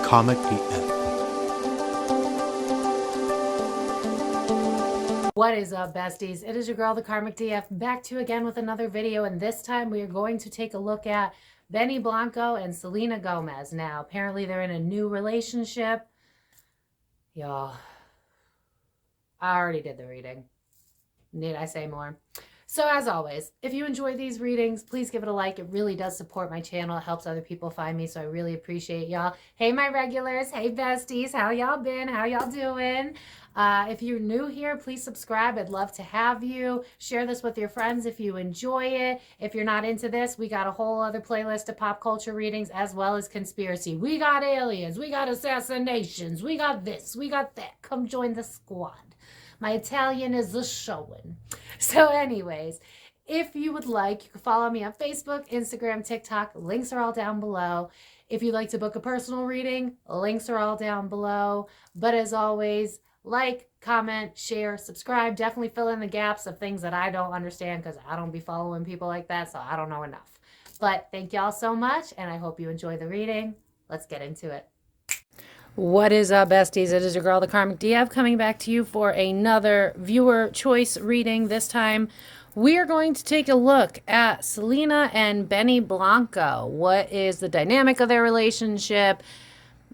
Karmic DF. What is up, besties? It is your girl, the Karmic DF, back to you again with another video, and this time we are going to take a look at Benny Blanco and Selena Gomez. Now, apparently they're in a new relationship. Y'all, I already did the reading. Need I say more? So as always, if you enjoy these readings, please give it a like. It really does support my channel. It helps other people find me, so I really appreciate y'all. Hey, my regulars. Hey, besties. How y'all been? How y'all doing? If you're new here, please subscribe. I'd love to have you. Share this with your friends if you enjoy it. If you're not into this, we got a whole other playlist of pop culture readings as well as conspiracy. We got aliens. We got assassinations. We got this. We got that. Come join the squad. My Italian is a showing. So anyways, if you would like, you can follow me on Facebook, Instagram, TikTok. Links are all down below. If you'd like to book a personal reading, links are all down below. But as always, like, comment, share, subscribe. Definitely fill in the gaps of things that I don't understand because I don't be following people like that, so I don't know enough. But thank y'all so much, and I hope you enjoy the reading. Let's get into it. What is up, besties? It is your girl, the Karmic DF, coming back to you for another viewer choice reading. This time, we are going to take a look at Selena and Benny Blanco. What is the dynamic of their relationship?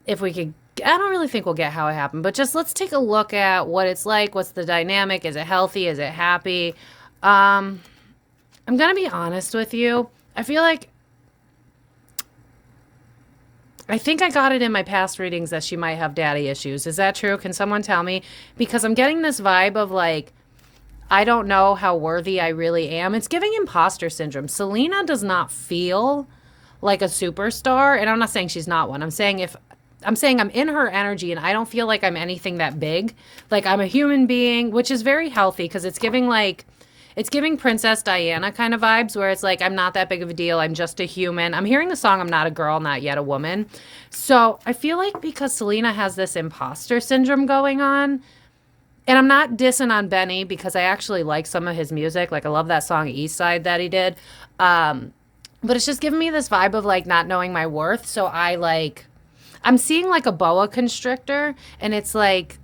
If we could, I don't really think we'll get how it happened, but just let's take a look at what it's like. What's the dynamic? Is it healthy? Is it happy? I'm going to be honest with you. I think I got it in my past readings that she might have daddy issues. Is that true? Can someone tell me? Because I'm getting this vibe of like, I don't know how worthy I really am. It's giving imposter syndrome. Selena does not feel like a superstar. And I'm not saying she's not one. I'm saying I'm in her energy and I don't feel like I'm anything that big. Like I'm a human being, which is very healthy because it's giving Princess Diana kind of vibes where it's like, I'm not that big of a deal. I'm just a human. I'm hearing the song, I'm not a girl, not yet a woman. So I feel like because Selena has this imposter syndrome going on, and I'm not dissing on Benny because I actually like some of his music. Like I love that song East Side that he did. But it's just giving me this vibe of like not knowing my worth. So I'm seeing like a boa constrictor, and it's like,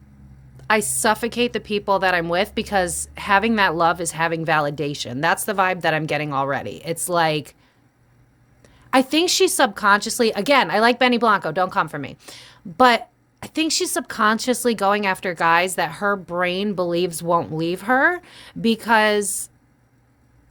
I suffocate the people that I'm with because having that love is having validation. That's the vibe that I'm getting already. It's like, I think she's subconsciously, again, I like Benny Blanco, don't come for me. But I think she's subconsciously going after guys that her brain believes won't leave her because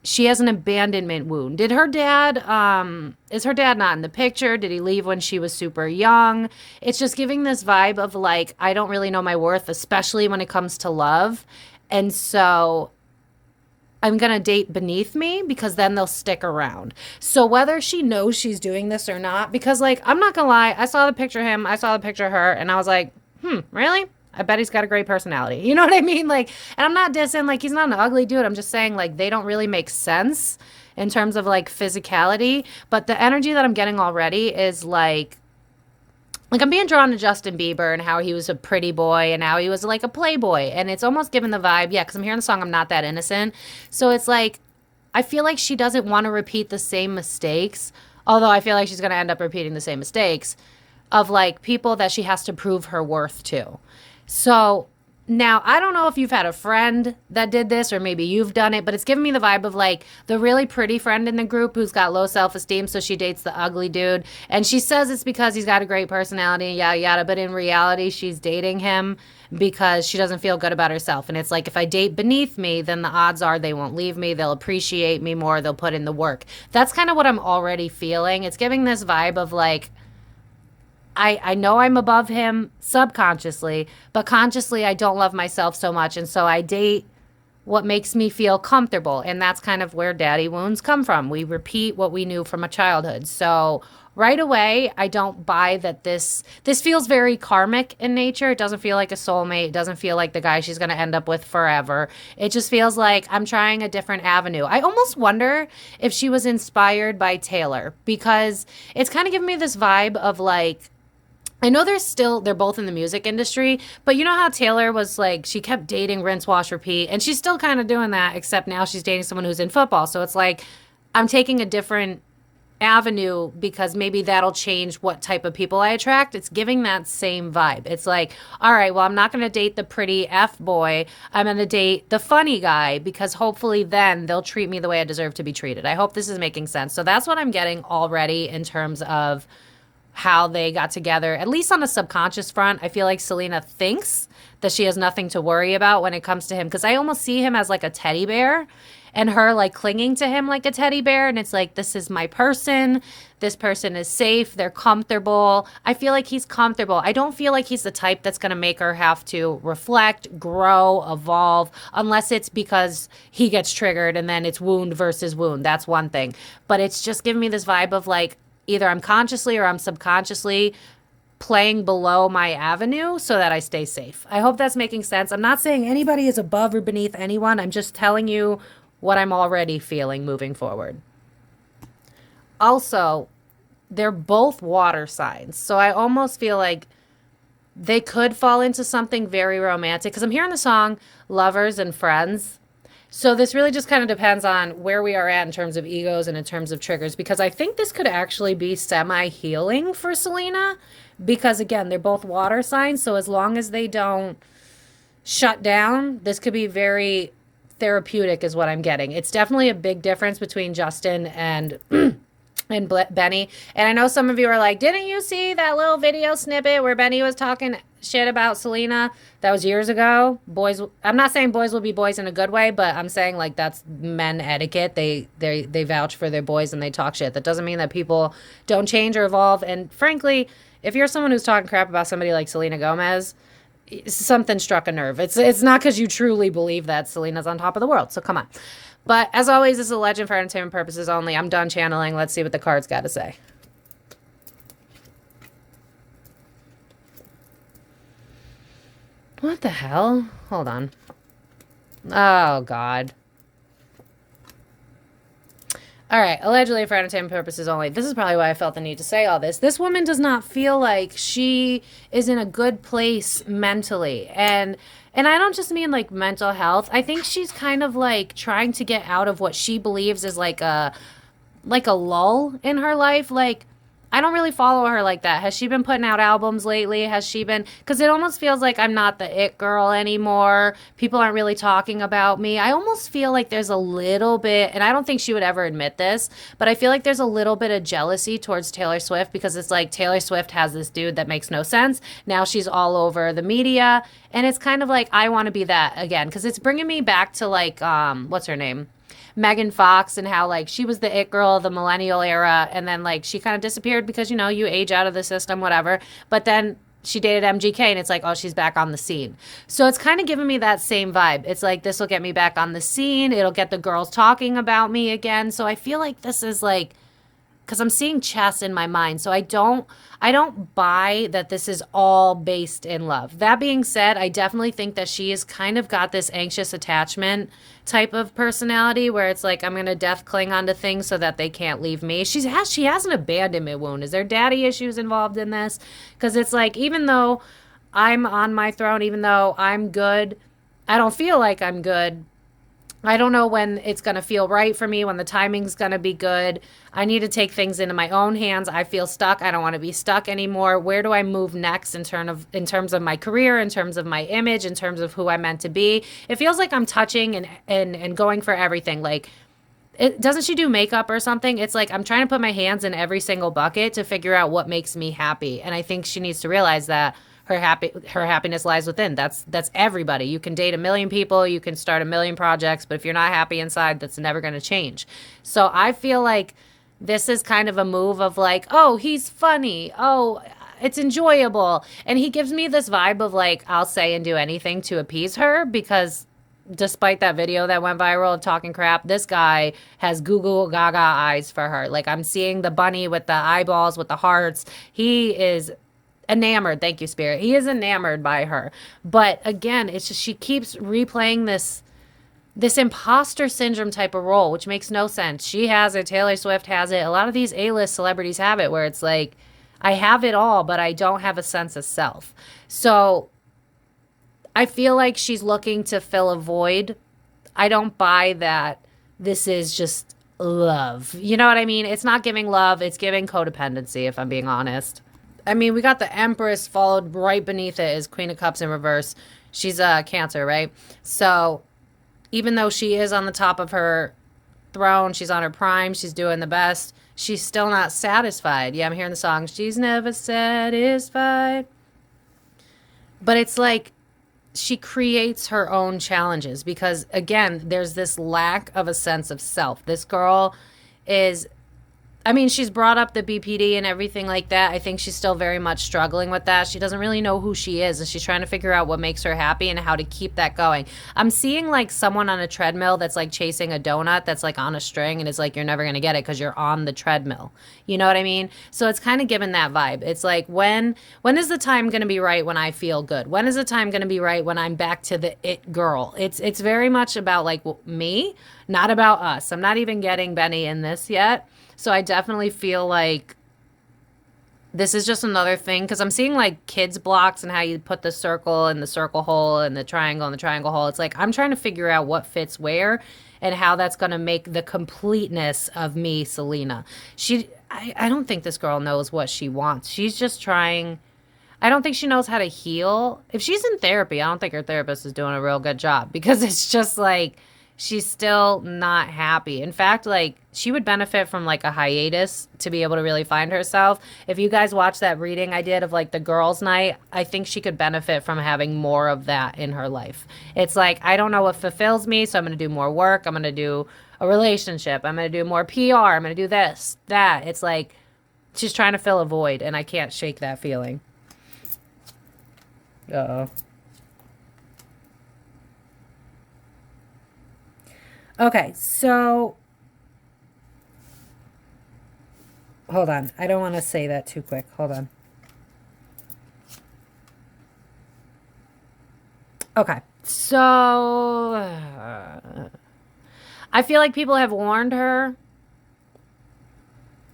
she has an abandonment wound. Is her dad not in the picture? Did he leave when she was super young? It's just giving this vibe of like, I don't really know my worth, especially when it comes to love. And so I'm going to date beneath me because then they'll stick around. So whether she knows she's doing this or not, because like, I'm not going to lie, I saw the picture of him, I saw the picture of her, and I was like, really? I bet he's got a great personality. You know what I mean? Like, and I'm not dissing, like, he's not an ugly dude. I'm just saying, like, they don't really make sense in terms of, like, physicality. But the energy that I'm getting already is, like I'm being drawn to Justin Bieber and how he was a pretty boy and how he was, like, a playboy. And it's almost giving the vibe, yeah, because I'm hearing the song I'm Not That Innocent. So it's, like, I feel like she doesn't want to repeat the same mistakes, although I feel like she's going to end up repeating the same mistakes of, like, people that she has to prove her worth to. So now I don't know if you've had a friend that did this or maybe you've done it, but it's giving me the vibe of like the really pretty friend in the group who's got low self-esteem. So she dates the ugly dude and she says it's because he's got a great personality, yada, yada. But in reality, she's dating him because she doesn't feel good about herself. And it's like, if I date beneath me, then the odds are they won't leave me. They'll appreciate me more. They'll put in the work. That's kind of what I'm already feeling. It's giving this vibe of like, I know I'm above him subconsciously, but consciously I don't love myself so much. And so I date what makes me feel comfortable. And that's kind of where daddy wounds come from. We repeat what we knew from a childhood. So right away, I don't buy that this feels very karmic in nature. It doesn't feel like a soulmate. It doesn't feel like the guy she's going to end up with forever. It just feels like I'm trying a different avenue. I almost wonder if she was inspired by Taylor because it's kind of giving me this vibe of like, I know they're both in the music industry, but you know how Taylor was like, she kept dating rinse, wash, repeat, and she's still kind of doing that, except now she's dating someone who's in football. So it's like, I'm taking a different avenue because maybe that'll change what type of people I attract. It's giving that same vibe. It's like, all right, well, I'm not going to date the pretty F boy. I'm going to date the funny guy because hopefully then they'll treat me the way I deserve to be treated. I hope this is making sense. So that's what I'm getting already in terms of how they got together, at least on a subconscious front. I feel like Selena thinks that she has nothing to worry about when it comes to him because I almost see him as like a teddy bear and her like clinging to him like a teddy bear. And it's like, this is my person. This person is safe. They're comfortable. I feel like he's comfortable. I don't feel like he's the type that's going to make her have to reflect, grow, evolve, unless it's because he gets triggered and then it's wound versus wound. That's one thing. But it's just giving me this vibe of like, either I'm consciously or I'm subconsciously playing below my avenue so that I stay safe. I hope that's making sense. I'm not saying anybody is above or beneath anyone. I'm just telling you what I'm already feeling moving forward. Also, they're both water signs. So I almost feel like they could fall into something very romantic because I'm hearing the song Lovers and Friends. So this really just kind of depends on where we are at in terms of egos and in terms of triggers, because I think this could actually be semi-healing for Selena because, again, they're both water signs. So as long as they don't shut down, this could be very therapeutic is what I'm getting. It's definitely a big difference between Justin and Benny. And I know some of you are like, didn't you see that little video snippet where Benny was talking shit about Selena? That was years ago. Boys, I'm not saying boys will be boys in a good way, but I'm saying like that's men etiquette. They vouch for their boys and they talk shit. That doesn't mean that people don't change or evolve. And frankly, if you're someone who's talking crap about somebody like Selena Gomez, something struck a nerve. It's not because you truly believe that Selena's on top of the world. So come on. But as always, this is a legend for entertainment purposes only. I'm done channeling. Let's see what the cards got to say. What the hell? Hold on. Oh, God. All right. Allegedly for entertainment purposes only. This is probably why I felt the need to say all this. This woman does not feel like she is in a good place mentally. And I don't just mean like mental health. I think she's kind of like trying to get out of what she believes is like a lull in her life. Like, I don't really follow her like that. Has she been putting out albums lately? Has she been, because it almost feels like I'm not the it girl anymore. People aren't really talking about me. I almost feel like there's a little bit, and I don't think she would ever admit this, but I feel like there's a little bit of jealousy towards Taylor Swift because it's like Taylor Swift has this dude that makes no sense. Now she's all over the media. And it's kind of like, I want to be that again, because it's bringing me back to like, what's her name? Megan Fox, and how like she was the it girl of the millennial era, and then like she kind of disappeared because, you know, you age out of the system, whatever. But then she dated MGK and it's like, oh, she's back on the scene. So it's kind of giving me that same vibe. It's like, this will get me back on the scene. It'll get the girls talking about me again. So I feel like this is like, because I'm seeing chess in my mind. So I don't buy that this is all based in love. That being said, I definitely think that she has kind of got this anxious attachment type of personality where it's like, I'm going to death cling onto things so that they can't leave me. She has an abandonment wound. Is there daddy issues involved in this? Because it's like, even though I'm on my throne, even though I'm good, I don't feel like I'm good. I don't know when it's going to feel right for me, when the timing's going to be good. I need to take things into my own hands. I feel stuck. I don't want to be stuck anymore. Where do I move next in terms of my career, in terms of my image, in terms of who I'm meant to be? It feels like I'm touching and going for everything. Like, doesn't she do makeup or something? It's like I'm trying to put my hands in every single bucket to figure out what makes me happy. And I think she needs to realize that her happiness lies within. That's everybody. You can date a million people, you can start a million projects, but if you're not happy inside, that's never going to change. So I feel like this is kind of a move of like, oh, he's funny. Oh, it's enjoyable. And he gives me this vibe of like, I'll say and do anything to appease her, because despite that video that went viral of talking crap, this guy has Google Gaga eyes for her. Like, I'm seeing the bunny with the eyeballs, with the hearts. He is enamored. Thank you, Spirit. He is enamored by her. But again, it's just she keeps replaying this imposter syndrome type of role, which makes no sense. She has it. Taylor Swift has it. A lot of these A-list celebrities have it, where it's like, I have it all, but I don't have a sense of self. So I feel like she's looking to fill a void. I don't buy that this is just love. You know what I mean? It's not giving love. It's giving codependency, if I'm being honest. I mean, we got the Empress followed right beneath it is Queen of Cups in reverse. She's a Cancer, right? So even though she is on the top of her throne, she's on her prime, she's doing the best, she's still not satisfied. Yeah, I'm hearing the song, she's never satisfied. But it's like she creates her own challenges because, again, there's this lack of a sense of self. This girl is, I mean, she's brought up the BPD and everything like that. I think she's still very much struggling with that. She doesn't really know who she is, and she's trying to figure out what makes her happy and how to keep that going. I'm seeing like someone on a treadmill that's like chasing a donut that's like on a string, and it's like you're never going to get it because you're on the treadmill. You know what I mean? So it's kind of given that vibe. It's like when is the time going to be right when I feel good? When is the time going to be right when I'm back to the it girl? It's very much about like me, not about us. I'm not even getting Benny in this yet. So I definitely feel like this is just another thing because I'm seeing like kids blocks and how you put the circle in the circle hole and the triangle in the triangle hole. It's like I'm trying to figure out what fits where and how that's going to make the completeness of me, Selena. I don't think this girl knows what she wants. She's just trying. I don't think she knows how to heal. If she's in therapy, I don't think her therapist is doing a real good job because it's just like she's still not happy. In fact, like she would benefit from like a hiatus to be able to really find herself. If you guys watch that reading I did of like the girls' night, I think she could benefit from having more of that in her life. It's like, I don't know what fulfills me, so I'm going to do more work. I'm going to do a relationship. I'm going to do more PR. I'm going to do this, that. It's like she's trying to fill a void, and I can't shake that feeling. Uh-oh. Okay, so hold on. I don't want to say that too quick. Hold on. Okay, so I feel like people have warned her.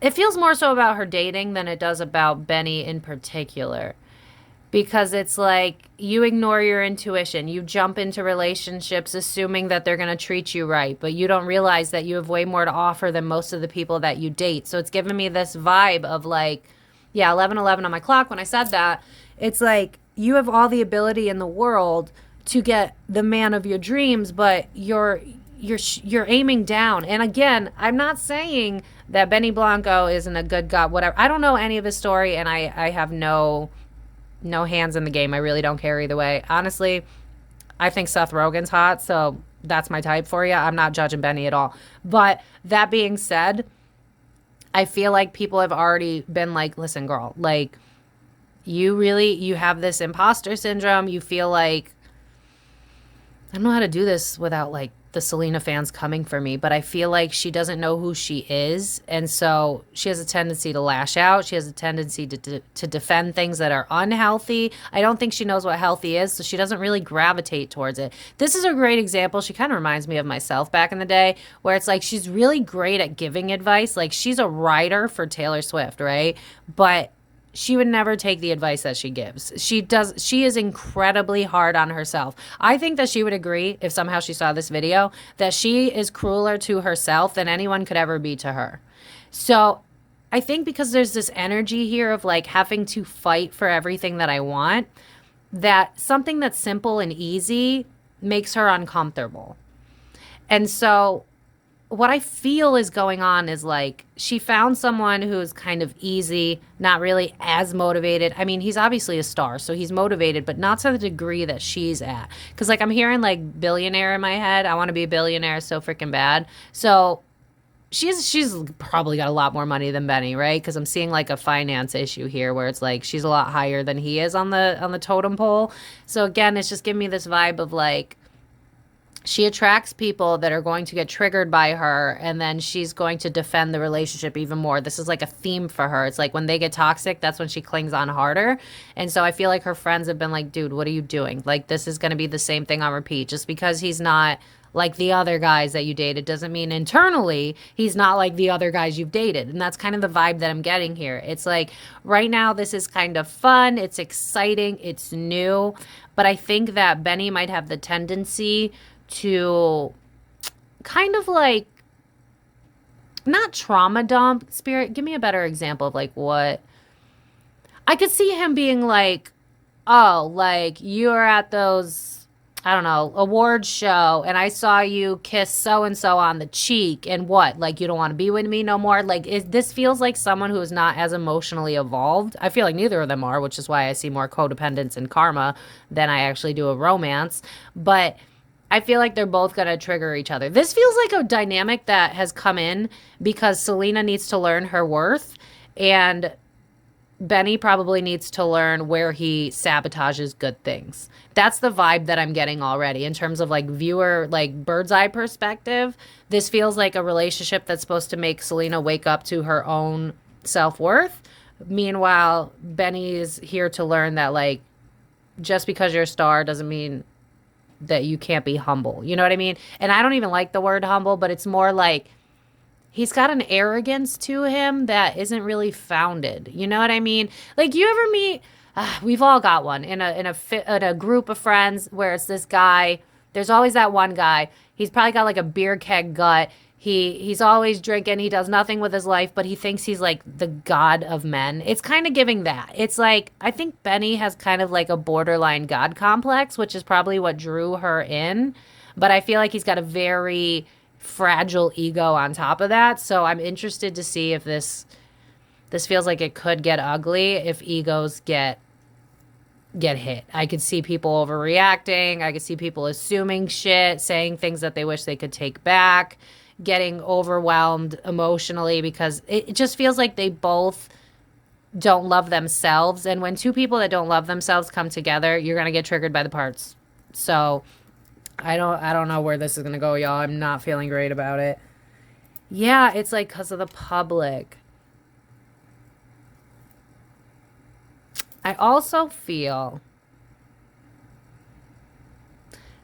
It feels more so about her dating than it does about Benny in particular. Because it's like you ignore your intuition. You jump into relationships assuming that they're going to treat you right, but you don't realize that you have way more to offer than most of the people that you date. So it's giving me this vibe of like, yeah, 11:11 on my clock when I said that. It's like you have all the ability in the world to get the man of your dreams, but you're aiming down. And again, I'm not saying that Benny Blanco isn't a good guy, whatever. I don't know any of his story, and I have no hands in the game. I really don't care either way. Honestly, I think Seth Rogen's hot, so that's my type for you. I'm not judging Benny at all. But that being said, I feel like people have already been like, listen, girl, like you have this imposter syndrome. You feel like, I don't know how to do this without like the Selena fans coming for me, but I feel like she doesn't know who she is. And so she has a tendency to lash out. She has a tendency to defend things that are unhealthy. I don't think she knows what healthy is, so she doesn't really gravitate towards it. This is a great example. She kind of reminds me of myself back in the day, where it's like she's really great at giving advice. Like she's a writer for Taylor Swift, right? But she would never take the advice that she gives. She is incredibly hard on herself. I think that she would agree, if somehow she saw this video, that she is crueler to herself than anyone could ever be to her. So I think because there's this energy here of like having to fight for everything that I want, that something that's simple and easy makes her uncomfortable. And so what I feel is going on is like she found someone who's kind of easy, not really as motivated. I mean, he's obviously a star, so he's motivated, but not to the degree that she's at. Because like I'm hearing like billionaire in my head. I want to be a billionaire so freaking bad. So she's probably got a lot more money than Benny, right? Because I'm seeing like a finance issue here where it's like she's a lot higher than he is on the totem pole. So again, it's just giving me this vibe of like, she attracts people that are going to get triggered by her, and then she's going to defend the relationship even more. This is like a theme for her. It's like when they get toxic, that's when she clings on harder. And so I feel like her friends have been like, dude, what are you doing? Like, this is going to be the same thing on repeat. Just because he's not like the other guys that you dated doesn't mean internally he's not like the other guys you've dated. And that's kind of the vibe that I'm getting here. It's like right now this is kind of fun. It's exciting. It's new. But I think that Benny might have the tendency to kind of like not trauma dump. Spirit, give me a better example of like what I could see him being like, oh, like you're at those, I don't know, award show and I saw you kiss so and so on the cheek and what? Like you don't want to be with me no more? Like this feels like someone who is not as emotionally evolved. I feel like neither of them are, which is why I see more codependence and karma than I actually do a romance. But I feel like they're both going to trigger each other. This feels like a dynamic that has come in because Selena needs to learn her worth and Benny probably needs to learn where he sabotages good things. That's the vibe that I'm getting already in terms of like viewer, like bird's eye perspective. This feels like a relationship that's supposed to make Selena wake up to her own self-worth. Meanwhile, Benny is here to learn that like just because you're a star doesn't mean that you can't be humble. You know what I mean? And I don't even like the word humble, but it's more like he's got an arrogance to him that isn't really founded. You know what I mean? Like you ever meet, we've all got one in a group of friends where it's this guy. There's always that one guy. He's probably got like a beer keg gut. He's always drinking. He does nothing with his life, but he thinks he's like the god of men. It's kind of giving that. It's like, I think Benny has kind of like a borderline god complex, which is probably what drew her in. But I feel like he's got a very fragile ego on top of that. So I'm interested to see if this feels like it could get ugly if egos get hit. I could see people overreacting. I could see people assuming shit, saying things that they wish they could take back, getting overwhelmed emotionally because it just feels like they both don't love themselves. And when two people that don't love themselves come together, you're going to get triggered by the parts. So I don't know where this is going to go, y'all. I'm not feeling great about it. Yeah, it's like because of the public. I also feel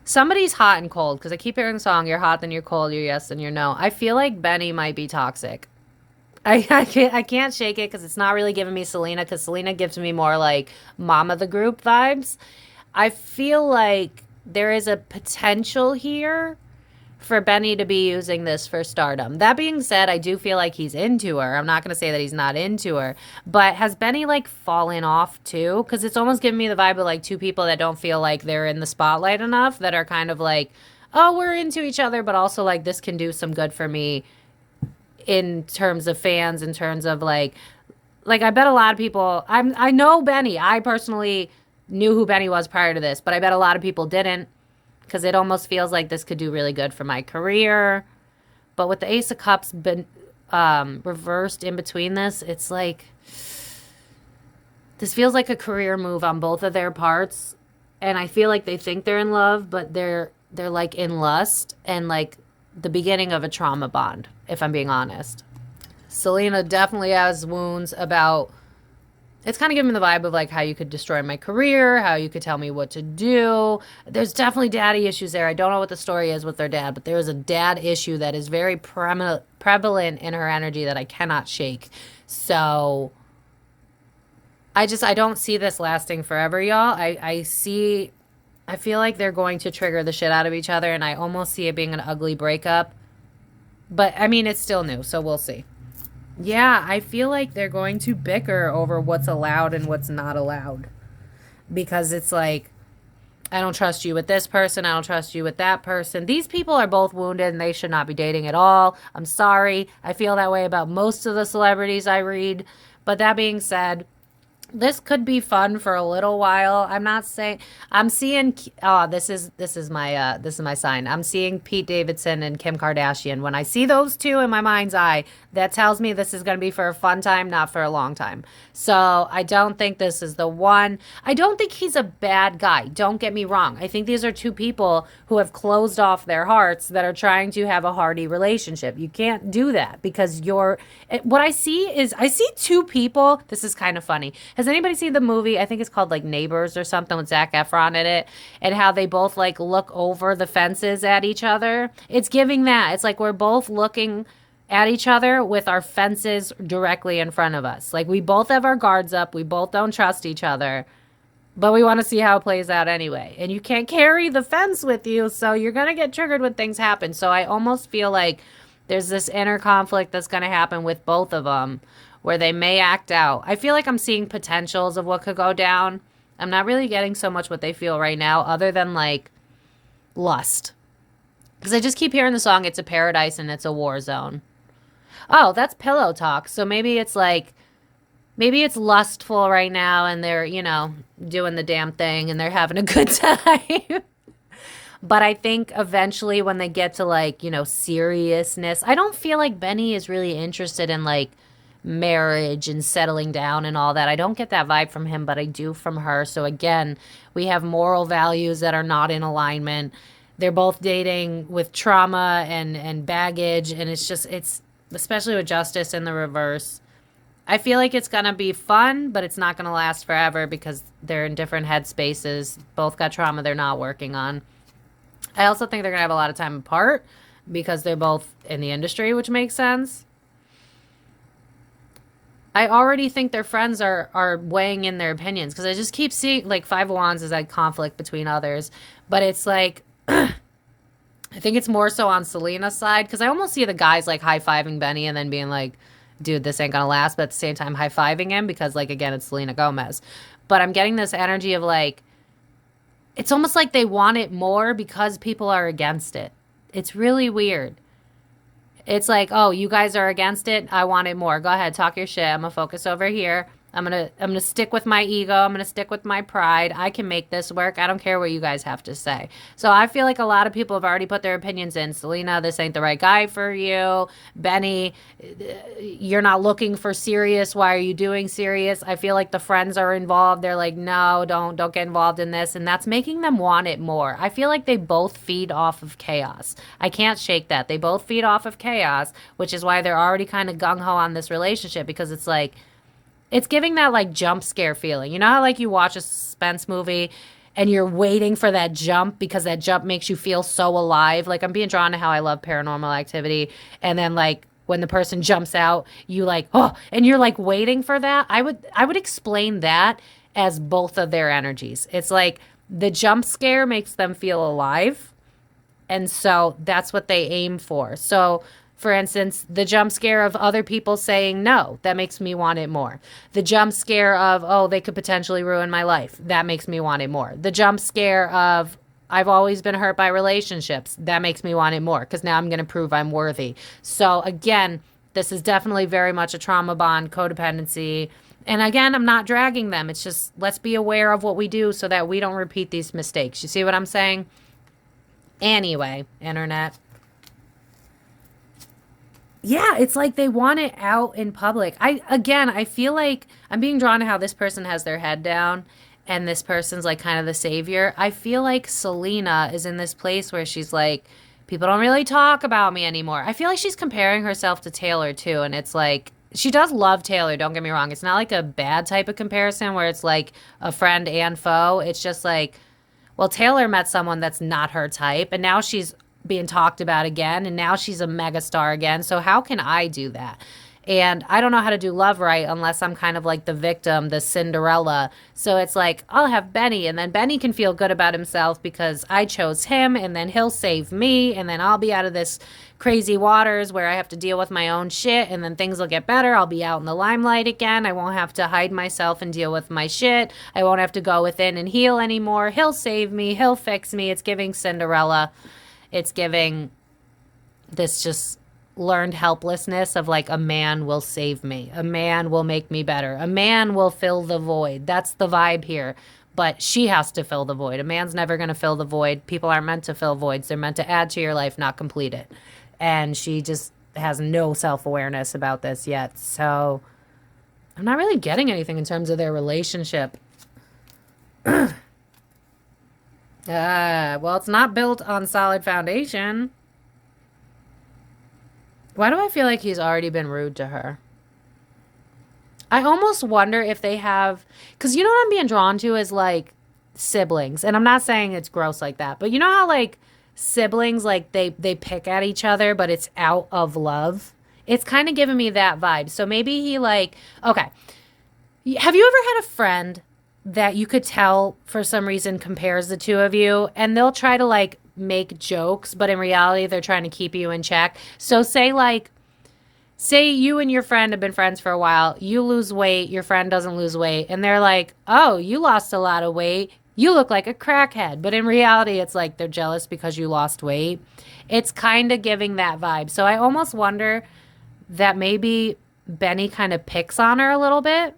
somebody's hot and cold because I keep hearing the song, you're hot, then you're cold, you're yes, then you're no. I feel like Benny might be toxic. I can't shake it because it's not really giving me Selena because Selena gives me more like mom of the group vibes. I feel like there is a potential here for Benny to be using this for stardom. That being said, I do feel like he's into her. I'm not going to say that he's not into her. But has Benny, like, fallen off, too? Because it's almost giving me the vibe of, like, two people that don't feel like they're in the spotlight enough, that are kind of like, oh, we're into each other, but also, like, this can do some good for me in terms of fans, in terms of, like I bet a lot of people, I know Benny. I personally knew who Benny was prior to this, but I bet a lot of people didn't because it almost feels like this could do really good for my career. But with the Ace of Cups been reversed in between this, it's like this feels like a career move on both of their parts. And I feel like they think they're in love, but they're like in lust and like the beginning of a trauma bond, if I'm being honest. Selena definitely has wounds about, it's kind of giving me the vibe of like how you could destroy my career, how you could tell me what to do. There's definitely daddy issues there. I don't know what the story is with their dad, but there is a dad issue that is very prevalent in her energy that I cannot shake. So I don't see this lasting forever, y'all. I feel like they're going to trigger the shit out of each other, and I almost see it being an ugly breakup. But I mean, it's still new, so we'll see. Yeah, I feel like they're going to bicker over what's allowed and what's not allowed. Because it's like, I don't trust you with this person. I don't trust you with that person. These people are both wounded and they should not be dating at all. I'm sorry. I feel that way about most of the celebrities I read. But that being said, this could be fun for a little while. I'm not saying I'm seeing this is my sign. I'm seeing Pete Davidson and Kim Kardashian. When I see those two in my mind's eye, that tells me this is going to be for a fun time, not for a long time. So I don't think this is the one. I don't think he's a bad guy. Don't get me wrong. I think these are two people who have closed off their hearts that are trying to have a hearty relationship. You can't do that because what I see two people. This is kind of funny. Has anybody seen the movie? I think it's called like Neighbors or something with Zac Efron in it, and how they both like look over the fences at each other. It's giving that. It's like we're both looking at each other with our fences directly in front of us. Like we both have our guards up. We both don't trust each other, but we want to see how it plays out anyway. And you can't carry the fence with you, so you're going to get triggered when things happen. So I almost feel like There's this inner conflict that's going to happen with both of them where they may act out. I feel like I'm seeing potentials of what could go down. I'm not really getting so much what they feel right now other than like lust. Because I just keep hearing the song, It's a Paradise and It's a War Zone. Oh, that's pillow talk. So maybe it's like, maybe it's lustful right now and they're, you know, doing the damn thing and they're having a good time. But I think eventually when they get to like, you know, seriousness, I don't feel like Benny is really interested in like marriage and settling down and all that. I don't get that vibe from him, but I do from her. So again, we have moral values that are not in alignment. They're both dating with trauma and baggage. And it's just, it's especially with justice in the reverse. I feel like it's going to be fun, but it's not going to last forever because they're in different headspaces. Both got trauma they're not working on. I also think they're going to have a lot of time apart because they're both in the industry, which makes sense. I already think their friends are weighing in their opinions because I just keep seeing, like, Five of Wands is like conflict between others. But it's like, I think it's more so on Selena's side because I almost see the guys, like, high-fiving Benny and then being like, dude, this ain't going to last. But at the same time, high-fiving him because, like, again, it's Selena Gomez. But I'm getting this energy of, like, it's almost like they want it more because people are against it. It's really weird. It's like, oh, you guys are against it. I want it more. Go ahead, talk your shit. I'm gonna focus over here. I'm gonna stick with my ego. I'm gonna stick with my pride. I can make this work. I don't care what you guys have to say. So I feel like a lot of people have already put their opinions in. Selena, this ain't the right guy for you. Benny, you're not looking for serious. Why are you doing serious? I feel like the friends are involved. They're like, no, don't get involved in this, and that's making them want it more. I feel like they both feed off of chaos. I can't shake that. They both feed off of chaos, which is why they're already kind of gung-ho on this relationship because it's like, it's giving that like jump scare feeling. You know how like you watch a suspense movie and you're waiting for that jump because that jump makes you feel so alive? Like I'm being drawn to how I love Paranormal Activity. And then like when the person jumps out, you like, oh, and you're like waiting for that. I would explain that as both of their energies. It's like the jump scare makes them feel alive. And so that's what they aim for. So for instance, the jump scare of other people saying no, that makes me want it more. The jump scare of, oh, they could potentially ruin my life, that makes me want it more. The jump scare of, I've always been hurt by relationships, that makes me want it more because now I'm going to prove I'm worthy. So again, this is definitely very much a trauma bond, codependency. And again, I'm not dragging them. It's just, let's be aware of what we do so that we don't repeat these mistakes. You see what I'm saying? Anyway, internet. Yeah, it's like they want it out in public. I feel like I'm being drawn to how this person has their head down and this person's like kind of the savior. I feel like Selena is in this place where she's like, people don't really talk about me anymore. I feel like she's comparing herself to Taylor too. And it's like, she does love Taylor, don't get me wrong. It's not like a bad type of comparison where it's like a friend and foe. It's just like, well, Taylor met someone that's not her type and now she's being talked about again and now she's a megastar again. So how can I do that? And I don't know how to do love right unless I'm kind of like the victim, the Cinderella. So it's like, I'll have Benny and then Benny can feel good about himself because I chose him and then he'll save me and then I'll be out of this crazy waters where I have to deal with my own shit and then things will get better. I'll be out in the limelight again. I won't have to hide myself and deal with my shit. I won't have to go within and heal anymore. He'll save me. He'll fix me. It's giving Cinderella. It's giving this just learned helplessness of like a man will save me. A man will make me better. A man will fill the void. That's the vibe here. But she has to fill the void. A man's never going to fill the void. People aren't meant to fill voids. They're meant to add to your life, not complete it. And she just has no self-awareness about this yet. So I'm not really getting anything in terms of their relationship. Well, it's not built on solid foundation. Why do I feel like he's already been rude to her? I almost wonder if they have, because you know what I'm being drawn to is like siblings. And I'm not saying it's gross like that, but you know how like siblings, like they pick at each other, but it's out of love. It's kind of giving me that vibe. So maybe he like, okay. Have you ever had a friend that you could tell for some reason compares the two of you, and they'll try to like make jokes, but in reality they're trying to keep you in check. So say you and your friend have been friends for a while, you lose weight, your friend doesn't lose weight, and they're like, oh, you lost a lot of weight, you look like a crackhead. But in reality, it's like they're jealous because you lost weight. It's kind of giving that vibe. So I almost wonder that maybe Benny kind of picks on her a little bit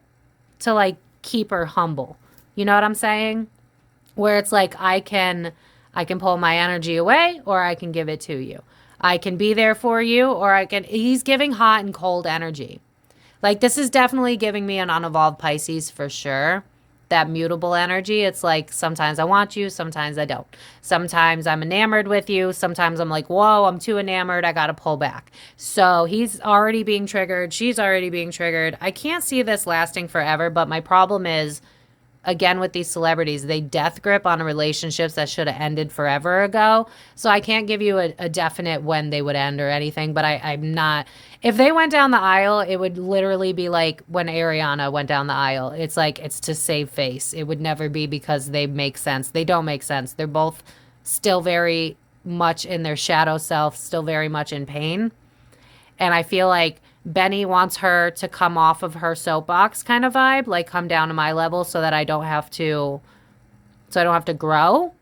to like keep her humble. You know what I'm saying? Where it's like, I can pull my energy away, or I can give it to you. I can be there for you, or he's giving hot and cold energy. Like, this is definitely giving me an unevolved Pisces for sure. That mutable energy. It's like, sometimes I want you, sometimes I don't. Sometimes I'm enamored with you. Sometimes I'm like, whoa, I'm too enamored, I got to pull back. So he's already being triggered. She's already being triggered. I can't see this lasting forever, but my problem is, again, with these celebrities, they death grip on relationships that should have ended forever ago. So I can't give you a definite when they would end or anything, but I'm not. If they went down the aisle, it would literally be like when Ariana went down the aisle. It's like, it's to save face. It would never be because they make sense. They don't make sense. They're both still very much in their shadow self, still very much in pain. And I feel like Benny wants her to come off of her soapbox kind of vibe, like come down to my level so that I don't have to grow.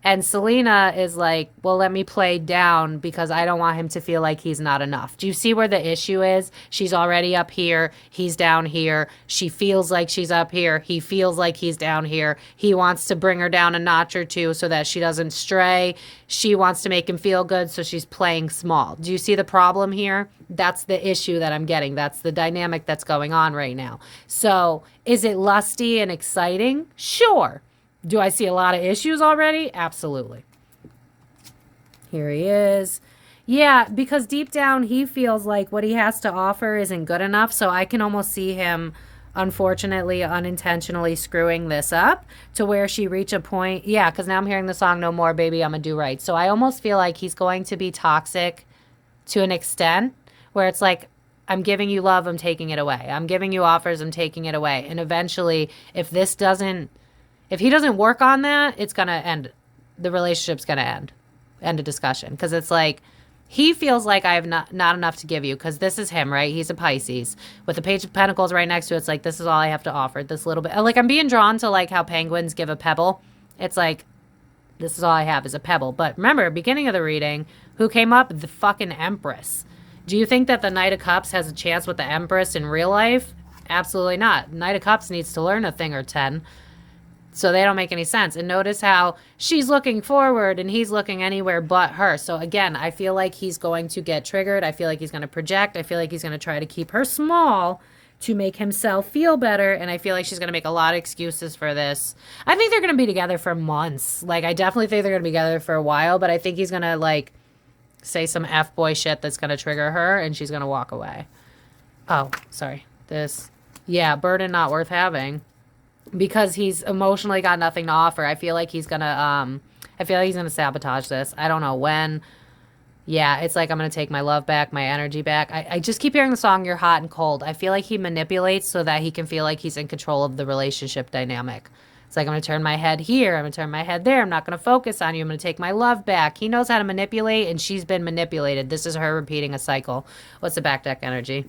And Selena is like, well, let me play down because I don't want him to feel like he's not enough. Do you see where the issue is? She's already up here. He's down here. She feels like she's up here. He feels like he's down here. He wants to bring her down a notch or two so that she doesn't stray. She wants to make him feel good, so she's playing small. Do you see the problem here? That's the issue that I'm getting. That's the dynamic that's going on right now. So is it lusty and exciting? Sure. Do I see a lot of issues already? Absolutely. Here he is. Yeah, because deep down he feels like what he has to offer isn't good enough. So I can almost see him, unfortunately, unintentionally screwing this up to where she reach a point. Yeah, because now I'm hearing the song No More, Baby, I'ma Do Right. So I almost feel like he's going to be toxic to an extent where it's like, I'm giving you love, I'm taking it away. I'm giving you offers, I'm taking it away. And eventually, if he doesn't work on that, it's going to end. The relationship's going to end. End of discussion. Because it's like, he feels like I have not enough to give you. Because this is him, right? He's a Pisces. With the Page of Pentacles right next to it, it's like, this is all I have to offer. This little bit. Like, I'm being drawn to like how penguins give a pebble. It's like, this is all I have is a pebble. But remember, beginning of the reading, who came up? The fucking Empress. Do you think that the Knight of Cups has a chance with the Empress in real life? Absolutely not. Knight of Cups needs to learn a thing or 10. So they don't make any sense. And notice how she's looking forward and he's looking anywhere but her. So again, I feel like he's going to get triggered. I feel like he's going to project. I feel like he's going to try to keep her small to make himself feel better. And I feel like she's going to make a lot of excuses for this. I think they're going to be together for months. Like, I definitely think they're going to be together for a while. But I think he's going to, like, say some F-boy shit that's going to trigger her. And she's going to walk away. Oh, sorry. Yeah, burden not worth having. Because he's emotionally got nothing to offer. I feel like he's gonna sabotage this. I don't know when. Yeah, it's like, I'm gonna take my love back, my energy back. I just keep hearing the song You're Hot and Cold. I feel like he manipulates so that he can feel like he's in control of the relationship dynamic. It's like, I'm gonna turn my head here, I'm gonna turn my head there, I'm not gonna focus on you, I'm gonna take my love back. He knows how to manipulate, and she's been manipulated. This is her repeating a cycle. What's the back deck energy?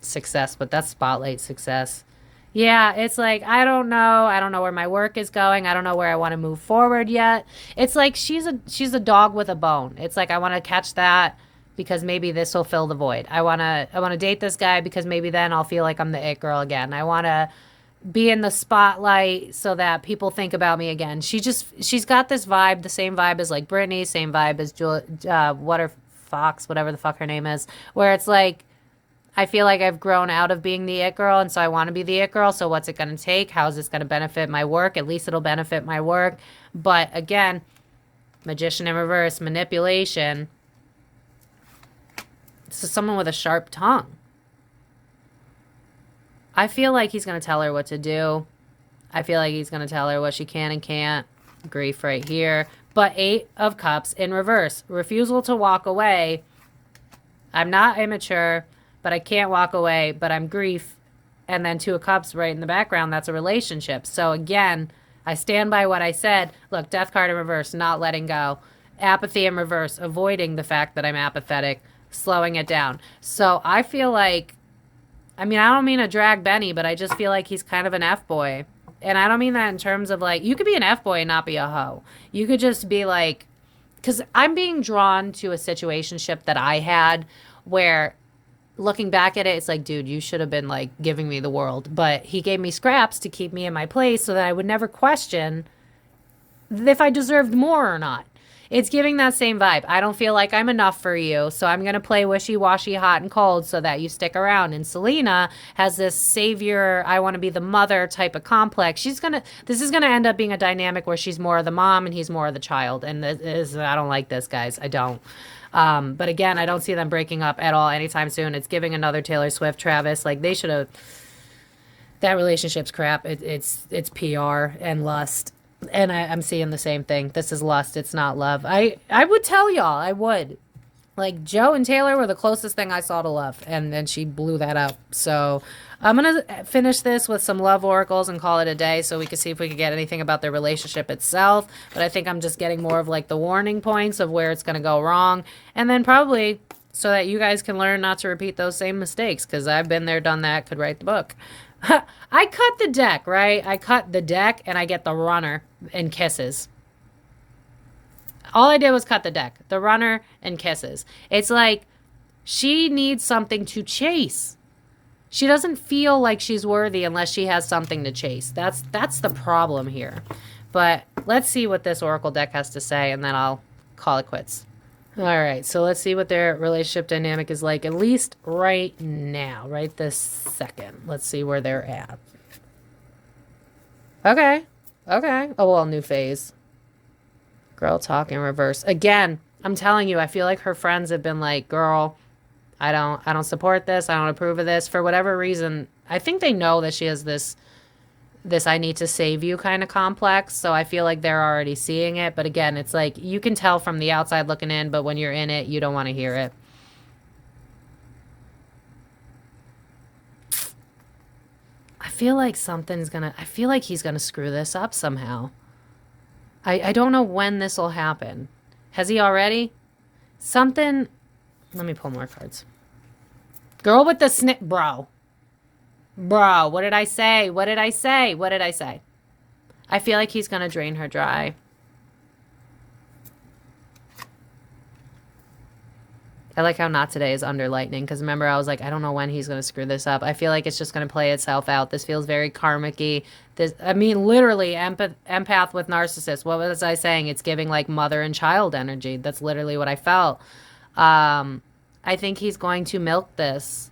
Success, but that's spotlight success. Yeah, it's like, I don't know. I don't know where my work is going. I don't know where I want to move forward yet. It's like she's a dog with a bone. It's like, I want to catch that because maybe this will fill the void. I want to date this guy because maybe then I'll feel like I'm the it girl again. I want to be in the spotlight so that people think about me again. She's got this vibe, the same vibe as like Britney, same vibe as Fox, whatever the fuck her name is, where it's like, I feel like I've grown out of being the it girl, and so I want to be the it girl. So what's it going to take? How is this going to benefit my work? At least it'll benefit my work. But again, magician in reverse, manipulation. This is someone with a sharp tongue. I feel like he's going to tell her what to do. I feel like he's going to tell her what she can and can't. Grief right here. But 8 of Cups in reverse. Refusal to walk away. I'm not immature, but I can't walk away, but I'm grief, and then Two of Cups right in the background. That's a relationship. So again, I stand by what I said. Look, Death card in reverse, not letting go. Apathy in reverse, avoiding the fact that I'm apathetic, slowing it down. So I feel like, I mean, I don't mean to drag Benny, but I just feel like he's kind of an F-boy. And I don't mean that in terms of like, you could be an F-boy and not be a hoe. You could just be like, because I'm being drawn to a situationship that I had where looking back at it, it's like, dude, you should have been like giving me the world. But he gave me scraps to keep me in my place so that I would never question if I deserved more or not. It's giving that same vibe. I don't feel like I'm enough for you, so I'm going to play wishy-washy, hot and cold so that you stick around. And Selena has this savior, I want to be the mother type of complex. This is going to end up being a dynamic where she's more of the mom and he's more of the child. And I don't like this, guys. I don't. But again, I don't see them breaking up at all anytime soon. It's giving another Taylor Swift, Travis. Like, they should have... That relationship's crap. It's PR and lust. And I'm seeing the same thing. This is lust. It's not love. I would tell y'all. I would. Like, Joe and Taylor were the closest thing I saw to love. And then she blew that up. So I'm going to finish this with some love oracles and call it a day so we can see if we can get anything about their relationship itself. But I think I'm just getting more of like the warning points of where it's going to go wrong. And then probably so that you guys can learn not to repeat those same mistakes. Because I've been there, done that, could write the book. I cut the deck, right? I cut the deck and I get the runner and kisses. All I did was cut the deck, the runner and kisses. It's like she needs something to chase. She doesn't feel like she's worthy unless she has something to chase. That's the problem here. But let's see what this oracle deck has to say and then I'll call it quits. All right, so let's see what their relationship dynamic is like, at least right now, right this second. Let's see where they're at. Okay. Oh, well, new phase. Girl talk in reverse. Again, I'm telling you, I feel like her friends have been like, girl, I don't support this. I don't approve of this. For whatever reason, I think they know that she has this I need to save you kind of complex. So I feel like they're already seeing it. But again, it's like you can tell from the outside looking in, but when you're in it, you don't want to hear it. I feel like I feel like he's going to screw this up somehow. I don't know when this will happen. Has he already? Let me pull more cards. Girl with the snip, bro. Bro, what did I say? What did I say? I feel like he's going to drain her dry. I like how not today is under lightning. Because remember, I was like, I don't know when he's going to screw this up. I feel like it's just going to play itself out. This feels very karmic-y. Literally, empath with narcissist. What was I saying? It's giving like mother and child energy. That's literally what I felt. I think he's going to milk this.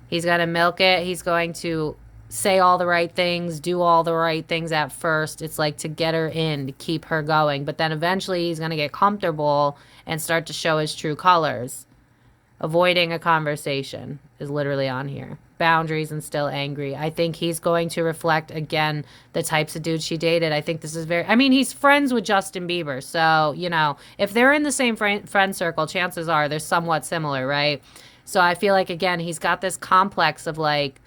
He's going to milk it. He's going to say all the right things, do all the right things at first. It's like to get her in, to keep her going. But then eventually he's going to get comfortable and start to show his true colors. Avoiding a conversation is literally on here. Boundaries and still angry. I think he's going to reflect, again, the types of dudes she dated. I think this is he's friends with Justin Bieber. So, if they're in the same friend circle, chances are they're somewhat similar, right? So I feel like, again, he's got this complex of like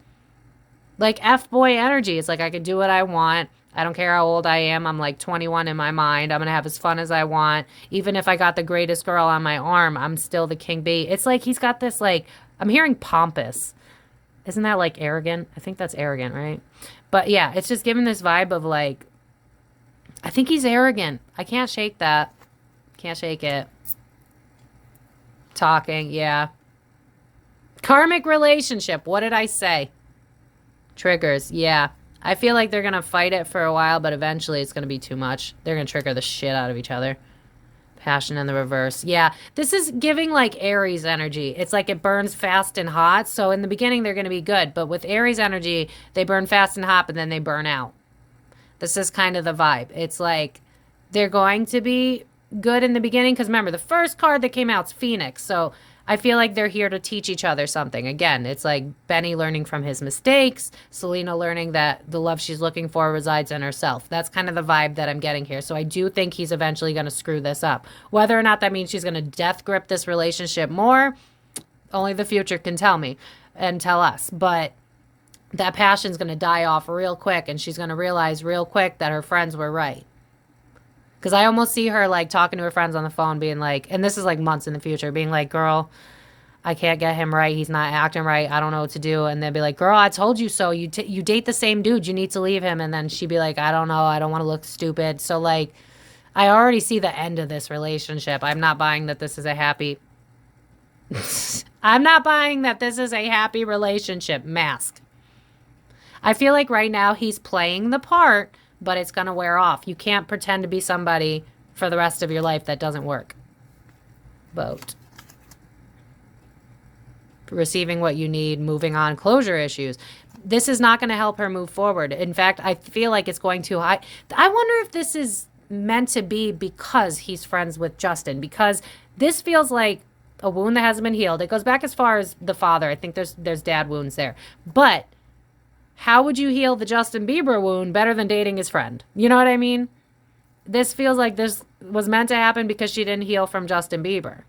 F-boy energy. It's like, I can do what I want. I don't care how old I am. I'm like 21 in my mind. I'm going to have as fun as I want. Even if I got the greatest girl on my arm, I'm still the king bee. It's like he's got this like, I'm hearing pompous. Isn't that like arrogant? I think that's arrogant, right? But yeah, it's just giving this vibe of like, I think he's arrogant. I can't shake that. Can't shake it. Talking, yeah. Karmic relationship. What did I say? Triggers. Yeah. I feel like they're going to fight it for a while, but eventually it's going to be too much. They're going to trigger the shit out of each other. Passion in the reverse. Yeah. This is giving like Aries energy. It's like it burns fast and hot. So in the beginning, they're going to be good. But with Aries energy, they burn fast and hot, but then they burn out. This is kind of the vibe. It's like they're going to be good in the beginning. Because remember, the first card that came out is Phoenix. So I feel like they're here to teach each other something. Again, it's like Benny learning from his mistakes, Selena learning that the love she's looking for resides in herself. That's kind of the vibe that I'm getting here. So I do think he's eventually going to screw this up. Whether or not that means she's going to death grip this relationship more, only the future can tell me and tell us. But that passion's going to die off real quick, and she's going to realize real quick that her friends were right. Because I almost see her like talking to her friends on the phone being like, and this is like months in the future, being like, girl, I can't get him right. He's not acting right. I don't know what to do. And they'll be like, girl, I told you so. You date the same dude. You need to leave him. And then she'd be like, I don't know. I don't want to look stupid. So like, I already see the end of this relationship. I'm not buying that this is a happy... I'm not buying that this is a happy relationship. Mask. I feel like right now he's playing the part, but it's going to wear off. You can't pretend to be somebody for the rest of your life. That doesn't work. Boat. Receiving what you need, moving on, closure issues. This is not going to help her move forward. In fact, I feel like it's going to... I wonder if this is meant to be because he's friends with Justin, because this feels like a wound that hasn't been healed. It goes back as far as the father. I think there's dad wounds there. But how would you heal the Justin Bieber wound better than dating his friend? You know what I mean? This feels like this was meant to happen because she didn't heal from Justin Bieber.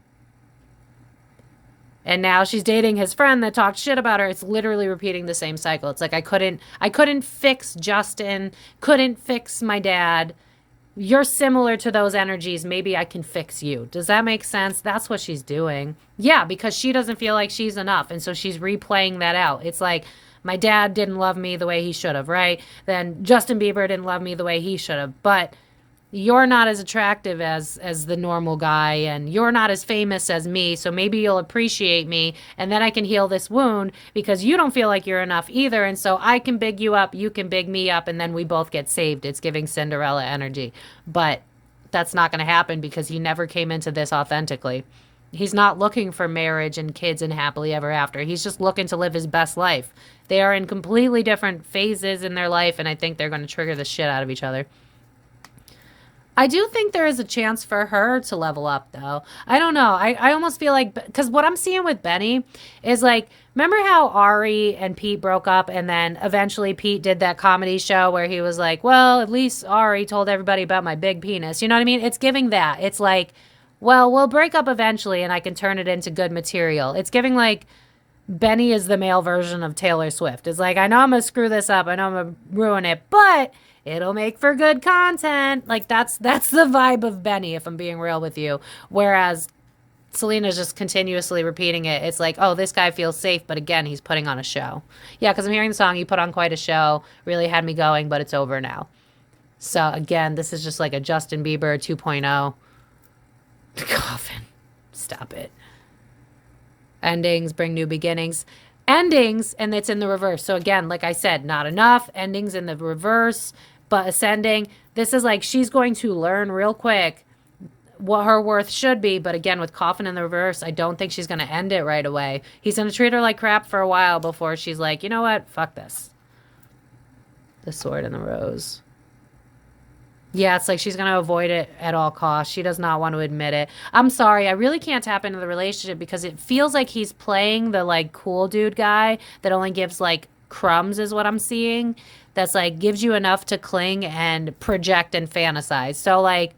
And now she's dating his friend that talked shit about her. It's literally repeating the same cycle. It's like, I couldn't fix Justin, couldn't fix my dad. You're similar to those energies. Maybe I can fix you. Does that make sense? That's what she's doing. Yeah, because she doesn't feel like she's enough. And so she's replaying that out. It's like, my dad didn't love me the way he should have, right? Then Justin Bieber didn't love me the way he should have. But you're not as attractive as the normal guy, and you're not as famous as me, so maybe you'll appreciate me, and then I can heal this wound because you don't feel like you're enough either, and so I can big you up, you can big me up, and then we both get saved. It's giving Cinderella energy. But that's not going to happen because he never came into this authentically. He's not looking for marriage and kids and happily ever after. He's just looking to live his best life. They are in completely different phases in their life, and I think they're going to trigger the shit out of each other. I do think there is a chance for her to level up, though. I don't know. I almost feel like... Because what I'm seeing with Benny is like... Remember how Ari and Pete broke up, and then eventually Pete did that comedy show where he was like, well, at least Ari told everybody about my big penis. You know what I mean? It's giving that. It's like, well, we'll break up eventually, and I can turn it into good material. It's giving like... Benny is the male version of Taylor Swift. It's like, I know I'm going to screw this up. I know I'm going to ruin it, but... it'll make for good content. Like, that's the vibe of Benny, if I'm being real with you. Whereas Selena's just continuously repeating it. It's like, oh, this guy feels safe, but again, he's putting on a show. Yeah, because I'm hearing the song, you put on quite a show, really had me going, but it's over now. So, again, this is just like a Justin Bieber 2.0. Coffin. Stop it. Endings bring new beginnings. Endings, and it's in the reverse. So, again, like I said, not enough. Endings in the reverse. But ascending, this is like she's going to learn real quick what her worth should be. But again, with coffin in the reverse, I don't think she's going to end it right away. He's going to treat her like crap for a while before she's like, you know what? Fuck this. The sword and the rose. Yeah, it's like she's going to avoid it at all costs. She does not want to admit it. I'm sorry. I really can't tap into the relationship because it feels like he's playing the like cool dude guy that only gives like crumbs is what I'm seeing. That's like gives you enough to cling and project and fantasize. So like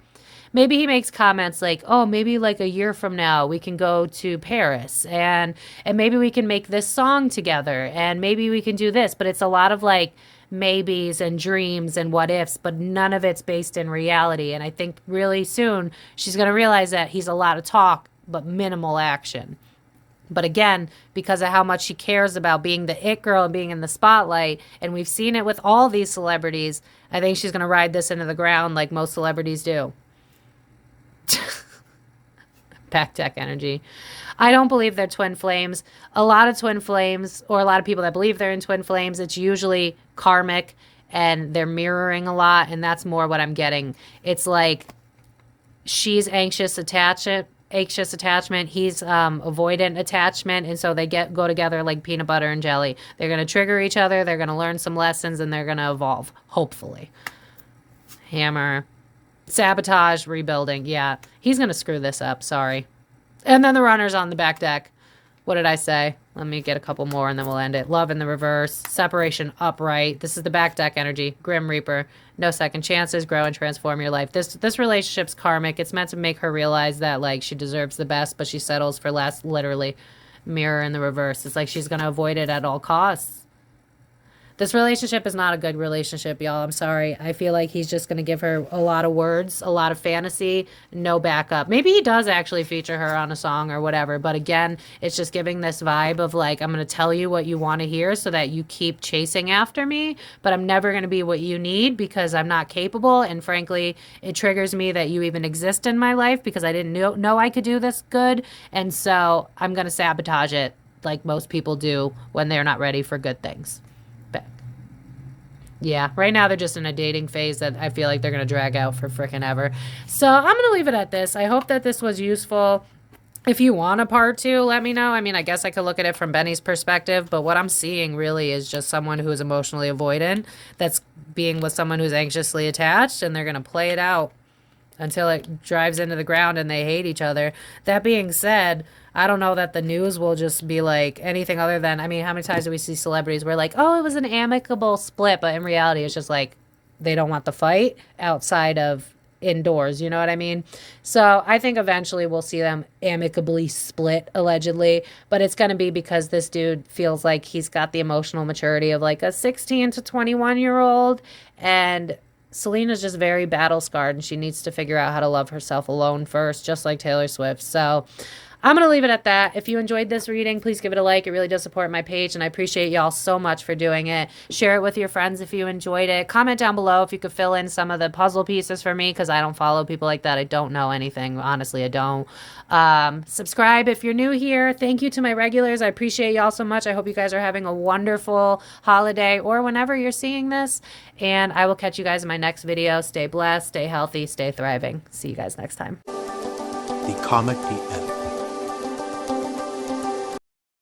maybe he makes comments like, oh, maybe like a year from now we can go to Paris and maybe we can make this song together and maybe we can do this. But it's a lot of like maybes and dreams and what ifs, but none of it's based in reality. And I think really soon she's going to realize that he's a lot of talk, but minimal action. But again, because of how much she cares about being the it girl and being in the spotlight, and we've seen it with all these celebrities, I think she's going to ride this into the ground like most celebrities do. Back deck energy. I don't believe they're twin flames. A lot of twin flames, or a lot of people that believe they're in twin flames, it's usually karmic, and they're mirroring a lot, and that's more what I'm getting. It's like she's anxious attachment, he's avoidant attachment, and so they go together like peanut butter and jelly. They're going to trigger each other, they're going to learn some lessons, and they're going to evolve, hopefully. Hammer. Sabotage, rebuilding. Yeah, he's going to screw this up, sorry. And then the runner's on the back deck. What did I say? Let me get a couple more and then we'll end it. Love in the reverse. Separation upright. This is the back deck energy. Grim Reaper. No second chances. Grow and transform your life. This relationship's karmic. It's meant to make her realize that like she deserves the best, but she settles for less. Literally. Mirror in the reverse. It's like she's going to avoid it at all costs. This relationship is not a good relationship, y'all. I'm sorry. I feel like he's just going to give her a lot of words, a lot of fantasy, no backup. Maybe he does actually feature her on a song or whatever. But again, it's just giving this vibe of like, I'm going to tell you what you want to hear so that you keep chasing after me. But I'm never going to be what you need because I'm not capable. And frankly, it triggers me that you even exist in my life because I didn't know I could do this good. And so I'm going to sabotage it like most people do when they're not ready for good things. Yeah, right now they're just in a dating phase that I feel like they're going to drag out for frickin' ever. So I'm going to leave it at this. I hope that this was useful. If you want a part 2, let me know. I mean, I guess I could look at it from Benny's perspective, but what I'm seeing really is just someone who is emotionally avoidant that's being with someone who's anxiously attached, and they're going to play it out until it drives into the ground and they hate each other. That being said, I don't know that the news will just be like anything other than, I mean, how many times do we see celebrities where like, oh, it was an amicable split, but in reality it's just like they don't want the fight outside of indoors, you know what I mean? So I think eventually we'll see them amicably split, allegedly, but it's going to be because this dude feels like he's got the emotional maturity of like a 16 to 21-year-old, and Selena's just very battle scarred and she needs to figure out how to love herself alone first, just like Taylor Swift. So I'm going to leave it at that. If you enjoyed this reading, please give it a like. It really does support my page, and I appreciate y'all so much for doing it. Share it with your friends if you enjoyed it. Comment down below if you could fill in some of the puzzle pieces for me, because I don't follow people like that. I don't know anything. Honestly, I don't. Subscribe if you're new here. Thank you to my regulars. I appreciate y'all so much. I hope you guys are having a wonderful holiday or whenever you're seeing this, and I will catch you guys in my next video. Stay blessed, stay healthy, stay thriving. See you guys next time. The Comic, the